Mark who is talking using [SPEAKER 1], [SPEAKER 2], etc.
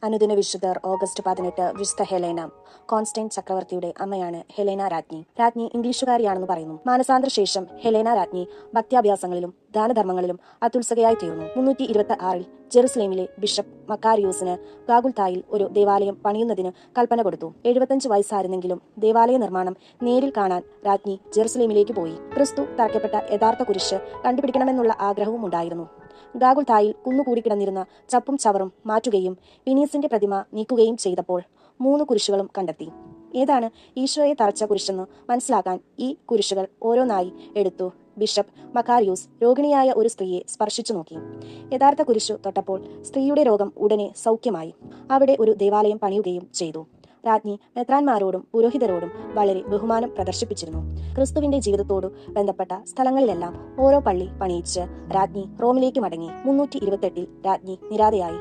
[SPEAKER 1] അനുദിന വിശുദ്ധർ ഓഗസ്റ്റ് 18 വിശുദ്ധ ഹെലേന. കോൺസ്റ്റൈൻ ചക്രവർത്തിയുടെ അമ്മയാണ് ഹെലേന രാജ്ഞി. രാജ്ഞി ഇംഗ്ലീഷുകാരിയാണെന്ന് പറയുന്നു. മാനസാന്തര ശേഷം ഹെലേന രാജ്ഞി ഭക്ത്യാഭ്യാസങ്ങളിലും ദാനധർമ്മങ്ങളിലും അതുത്സുകയായി തീർന്നു. 326 ജെറുസലേമിലെ ബിഷപ്പ് മക്കാരിയൂസിന് ഗാഗുൽത്തായിൽ ഒരു ദേവാലയം പണിയുന്നതിന് കൽപ്പന കൊടുത്തു. 75 വയസ്സായിരുന്നെങ്കിലും ദേവാലയ നിർമ്മാണം നേരിൽ കാണാൻ രാജ്ഞി ജെറുസലേമിലേക്ക് പോയി. ക്രിസ്തു തറയ്ക്കപ്പെട്ട യഥാർത്ഥ കുരിശ് കണ്ടുപിടിക്കണമെന്നുള്ള ആഗ്രഹവും ഉണ്ടായിരുന്നു. ഗാഗുൽത്തായിൽ കുന്നുകൂടിക്കിടന്നിരുന്ന ചപ്പും ചവറും മാറ്റുകയും വിനീസിന്റെ പ്രതിമ നീക്കുകയും ചെയ്തപ്പോൾ 3 കുരിശുകളും കണ്ടെത്തി. ഏതാണ് ഈശോയെ തറച്ച കുരിശെന്ന് മനസ്സിലാക്കാൻ ഈ കുരിശുകൾ ഓരോന്നായി എടുത്തു ബിഷപ്പ് മക്കാരിയൂസ് രോഗിണിയായ ഒരു സ്ത്രീയെ സ്പർശിച്ചു നോക്കി. യഥാർത്ഥ കുരിശു തൊട്ടപ്പോൾ സ്ത്രീയുടെ രോഗം ഉടനെ സൗഖ്യമായി. അവിടെ ഒരു ദേവാലയം പണിയുകയും ചെയ്തു. രാജ്ഞി മെത്രാന്മാരോടും പുരോഹിതരോടും വളരെ ബഹുമാനം പ്രദർശിപ്പിച്ചിരുന്നു. ക്രിസ്തുവിന്റെ ജീവിതത്തോടു ബന്ധപ്പെട്ട സ്ഥലങ്ങളിലെല്ലാം ഓരോ പള്ളി പണിയിച്ച് രാജ്ഞി റോമിലേക്ക് മടങ്ങി. 328 രാജ്ഞി നിരാതയായി.